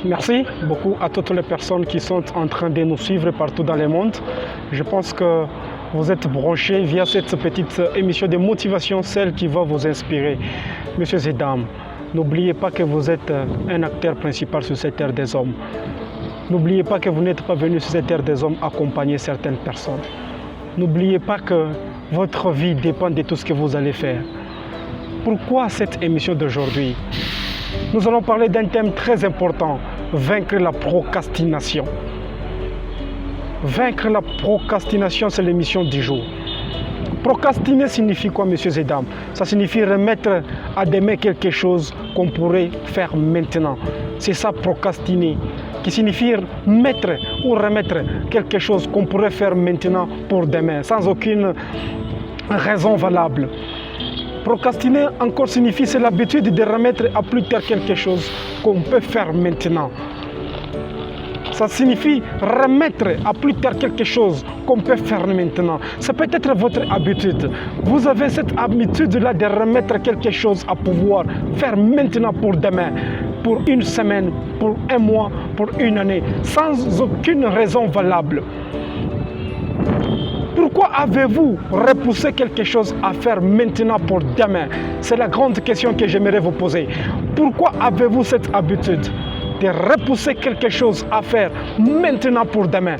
Merci beaucoup à toutes les personnes qui sont en train de nous suivre partout dans le monde. Je pense que vous êtes branchés via cette petite émission de motivation, celle qui va vous inspirer. Messieurs et dames, n'oubliez pas que vous êtes un acteur principal sur cette terre des hommes. N'oubliez pas que vous n'êtes pas venu sur cette terre des hommes accompagner certaines personnes. N'oubliez pas que votre vie dépend de tout ce que vous allez faire. Pourquoi cette émission d'aujourd'hui? Nous allons parler d'un thème très important, vaincre la procrastination. Vaincre la procrastination, c'est l'émission du jour. Procrastiner signifie quoi, messieurs et dames? Ça signifie remettre à demain quelque chose qu'on pourrait faire maintenant. C'est ça, procrastiner, qui signifie mettre ou remettre quelque chose qu'on pourrait faire maintenant pour demain, sans aucune raison valable. Procrastiner encore signifie, c'est l'habitude de remettre à plus tard quelque chose qu'on peut faire maintenant. Ça signifie remettre à plus tard quelque chose qu'on peut faire maintenant. Ça peut être votre habitude. Vous avez cette habitude-là de remettre quelque chose à pouvoir faire maintenant pour demain, pour une semaine, pour un mois, pour une année, sans aucune raison valable. Pourquoi avez-vous repoussé quelque chose à faire maintenant pour demain? C'est la grande question que j'aimerais vous poser. Pourquoi avez-vous cette habitude de repousser quelque chose à faire maintenant pour demain?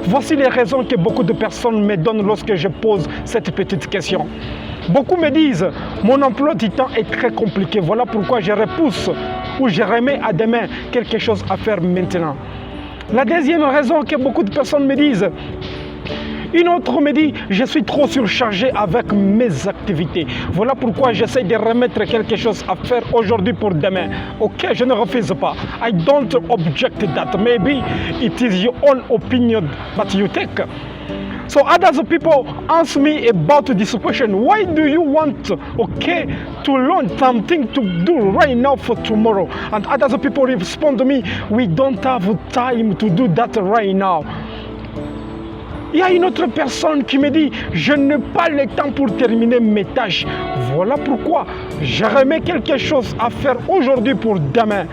Voici les raisons que beaucoup de personnes me donnent lorsque je pose cette petite question. Beaucoup me disent, mon emploi du temps est très compliqué, voilà pourquoi je repousse ou je remets à demain quelque chose à faire maintenant. La deuxième raison que beaucoup de personnes me disent, une autre me dit, je suis trop surchargé avec mes activités. Voilà pourquoi j'essaie de remettre quelque chose à faire aujourd'hui pour demain. Ok, je ne refuse pas. I don't object that. Maybe it is your own opinion that you take. So other people ask me about this question. Why do you want, to learn something to do right now for tomorrow? And other people respond to me, we don't have time to do that right now. Il y a une autre personne qui me dit, je n'ai pas le temps pour terminer mes tâches. Voilà pourquoi je remets quelque chose à faire aujourd'hui pour demain.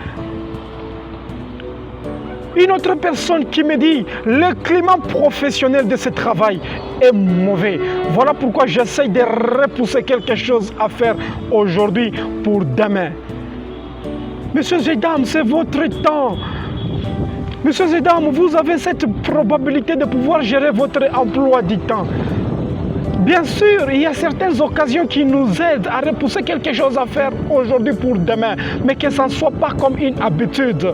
Une autre personne qui me dit, le climat professionnel de ce travail est mauvais. Voilà pourquoi j'essaie de repousser quelque chose à faire aujourd'hui pour demain. Messieurs et dames, c'est votre temps. Messieurs et dames, vous avez cette probabilité de pouvoir gérer votre emploi du temps. Bien sûr, il y a certaines occasions qui nous aident à repousser quelque chose à faire aujourd'hui pour demain, mais que ça ne soit pas comme une habitude.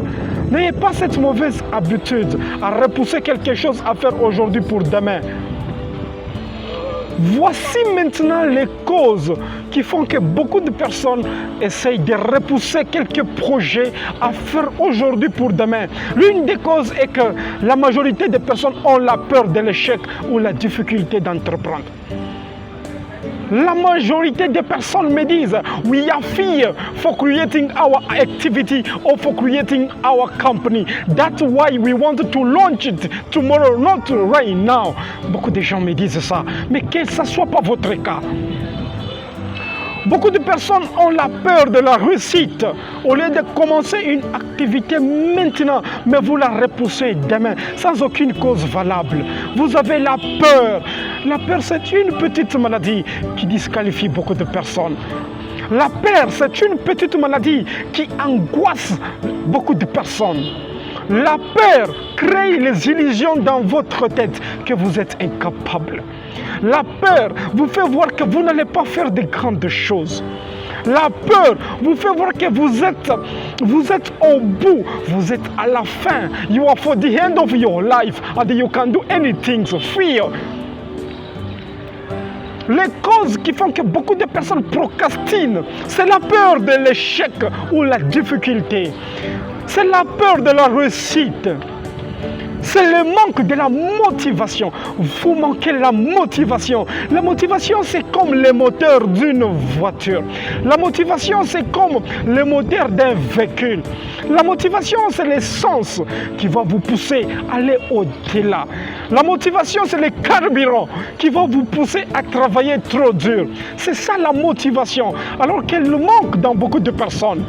N'ayez pas cette mauvaise habitude à repousser quelque chose à faire aujourd'hui pour demain. Voici maintenant les causes qui font que beaucoup de personnes essayent de repousser quelques projets à faire aujourd'hui pour demain. L'une des causes est que la majorité des personnes ont la peur de l'échec ou la difficulté d'entreprendre. La majorité des personnes me disent, we are fear for creating our activity or for creating our company. That's why we want to launch it tomorrow, not right now. Beaucoup de gens me disent ça, mais que ce ne soit pas votre cas. Beaucoup de personnes ont la peur de la réussite. Au lieu de commencer une activité maintenant, mais vous la repoussez demain, sans aucune cause valable. Vous avez la peur. La peur, c'est une petite maladie qui disqualifie beaucoup de personnes. La peur, c'est une petite maladie qui angoisse beaucoup de personnes. La peur crée les illusions dans votre tête que vous êtes incapable. La peur vous fait voir que vous n'allez pas faire de grandes choses. La peur vous fait voir que vous êtes au bout, vous êtes à la fin. You are for the end of your life and you can do anything. So fear. Les causes qui font que beaucoup de personnes procrastinent, c'est la peur de l'échec ou la difficulté. C'est la peur de la réussite. C'est le manque de la motivation. Vous manquez la motivation. La motivation, c'est comme le moteur d'une voiture. La motivation, c'est comme le moteur d'un véhicule. La motivation, c'est l'essence qui va vous pousser à aller au-delà. La motivation, c'est le carburant qui va vous pousser à travailler trop dur. C'est ça la motivation, alors qu'elle manque dans beaucoup de personnes.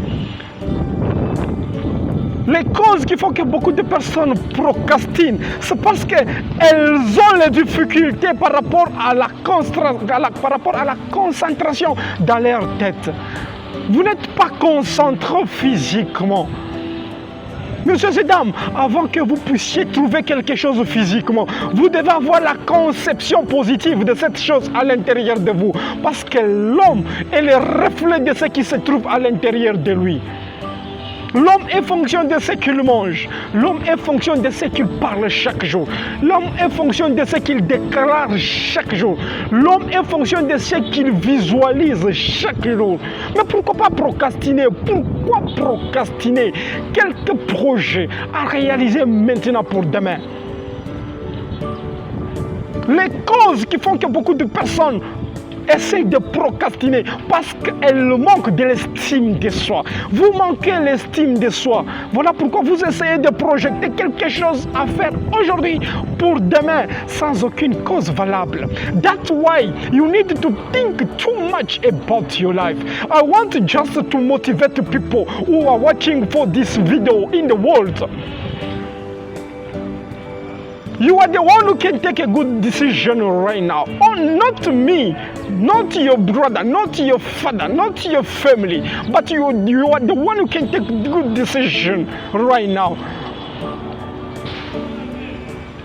Les causes qui font que beaucoup de personnes procrastinent, c'est parce qu'elles ont les difficultés par rapport à la concentration dans leur tête. Vous n'êtes pas concentré physiquement. Messieurs et dames, avant que vous puissiez trouver quelque chose physiquement, vous devez avoir la conception positive de cette chose à l'intérieur de vous. Parce que l'homme est le reflet de ce qui se trouve à l'intérieur de lui. L'homme est fonction de ce qu'il mange. L'homme est fonction de ce qu'il parle chaque jour. L'homme est fonction de ce qu'il déclare chaque jour. L'homme est fonction de ce qu'il visualise chaque jour. Mais pourquoi pas procrastiner? Pourquoi procrastiner quelques projets à réaliser maintenant pour demain? Les causes qui font que beaucoup de personnes essayent de procrastiner parce qu'elles manquent de l'estime de soi. Vous manquez l'estime de soi. Voilà pourquoi vous essayez de projeter quelque chose à faire aujourd'hui pour demain sans aucune cause valable. That's why you need to think too much about your life. I want just to motivate people who are watching for this video in the world. You are the one who can take a good decision right now. Oh, not me, not your brother, not your father, not your family, but you are the one who can take a good decision right now.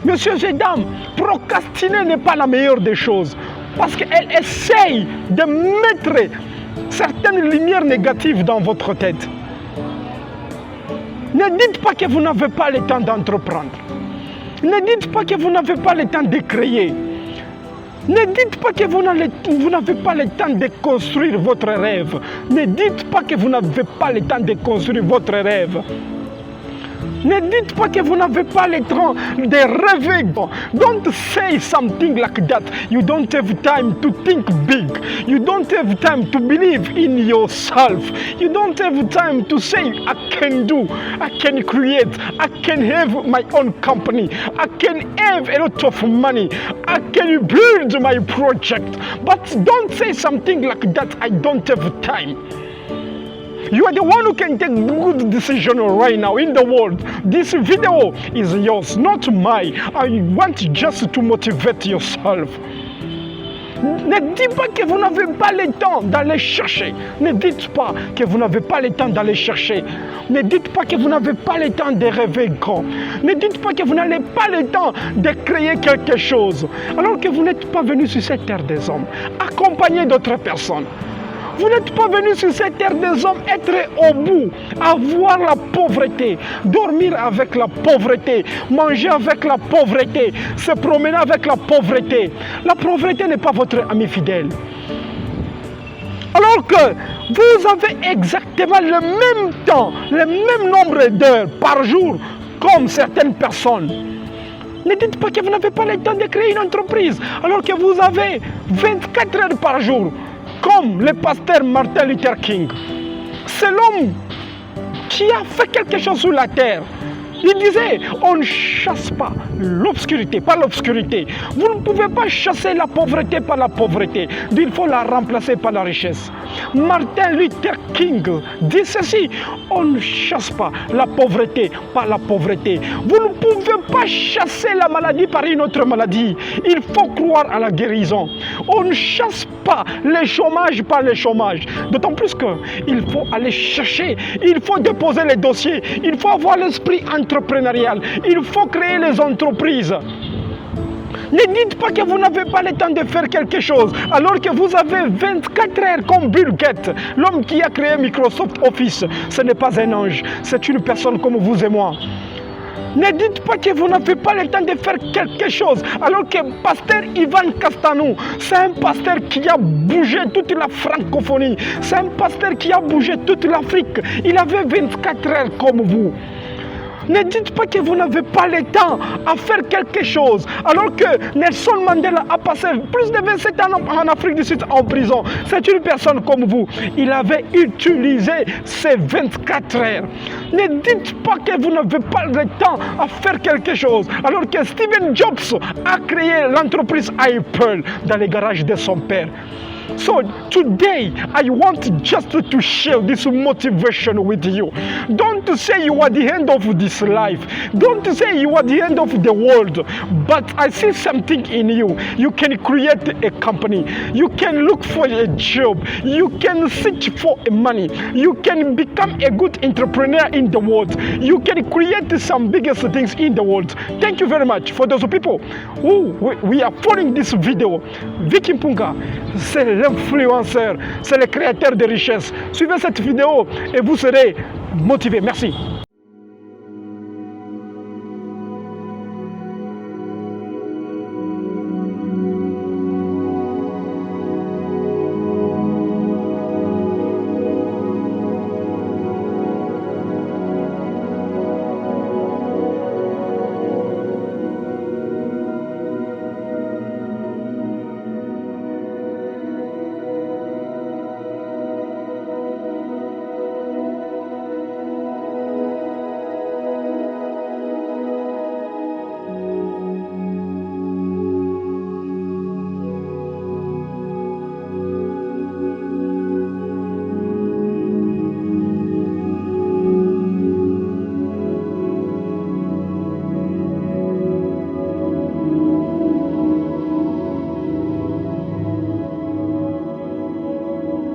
Messieurs et dames, procrastiner n'est pas la meilleure des choses parce qu'elle essaye de mettre certaines lumières négatives dans votre tête. Ne dites pas que vous n'avez pas le temps d'entreprendre. Ne dites pas que vous n'avez pas le temps de créer. Ne dites pas que vous n'avez pas le temps de construire votre rêve. Ne dites pas que vous n'avez pas le temps de construire votre rêve. Ne dites pas que vous n'avez pas le temps de rêver. Don't say something like that. You don't have time to think big. You don't have time to believe in yourself. You don't have time to say, I can do, I can create, I can have my own company, I can have a lot of money, I can build my project. But don't say something like that, I don't have time. You are the one who can take good decision right now in the world. This video is yours, not mine. I want just to motivate yourself. Ne dites pas que vous n'avez pas le temps d'aller chercher. Ne dites pas que vous n'avez pas le temps d'aller chercher. Ne dites pas que vous n'avez pas le temps de rêver grand. Ne dites pas que vous n'avez pas le temps de créer quelque chose. Alors que vous n'êtes pas venu sur cette terre des hommes, accompagné d'autres personnes. Vous n'êtes pas venu sur cette terre des hommes être au bout, avoir la pauvreté, dormir avec la pauvreté, manger avec la pauvreté, se promener avec la pauvreté. La pauvreté n'est pas votre ami fidèle. Alors que vous avez exactement le même temps, le même nombre d'heures par jour comme certaines personnes. Ne dites pas que vous n'avez pas le temps de créer une entreprise alors que vous avez 24 heures par jour. Comme le pasteur Martin Luther King. C'est l'homme qui a fait quelque chose sur la terre. Il disait, on ne chasse pas l'obscurité par l'obscurité. Vous ne pouvez pas chasser la pauvreté par la pauvreté. Il faut la remplacer par la richesse. Martin Luther King dit ceci, on ne chasse pas la pauvreté par la pauvreté. Vous ne pouvez pas chasser la maladie par une autre maladie. Il faut croire à la guérison. On ne chasse pas le chômage par le chômage. D'autant plus qu'il faut aller chercher, il faut déposer les dossiers, il faut avoir l'esprit entrepreneurial, il faut créer les entreprises. Ne dites pas que vous n'avez pas le temps de faire quelque chose alors que vous avez 24 heures comme Bill Gates, l'homme qui a créé Microsoft Office. Ce n'est pas un ange, c'est une personne comme vous et moi. Ne dites pas que vous n'avez pas le temps de faire quelque chose alors que pasteur Ivan Castanou, c'est un pasteur qui a bougé toute la francophonie, c'est un pasteur qui a bougé toute l'Afrique. Il avait 24 heures comme vous. Ne dites pas que vous n'avez pas le temps à faire quelque chose alors que Nelson Mandela a passé plus de 27 ans en Afrique du Sud en prison. C'est une personne comme vous. Il avait utilisé ces 24 heures. Ne dites pas que vous n'avez pas le temps à faire quelque chose alors que Steve Jobs a créé l'entreprise Apple dans les garages de son père. So today, I want just to share this motivation with you. Don't say you are the end of this life. Don't say you are the end of the world. But I see something in you. You can create a company. You can look for a job. You can search for money. You can become a good entrepreneur in the world. You can create some biggest things in the world. Thank you very much for those people who we are following this video. Vicky Mpunga, c'est l'influenceur, c'est le créateur de richesse. Suivez cette vidéo et vous serez motivé. Merci.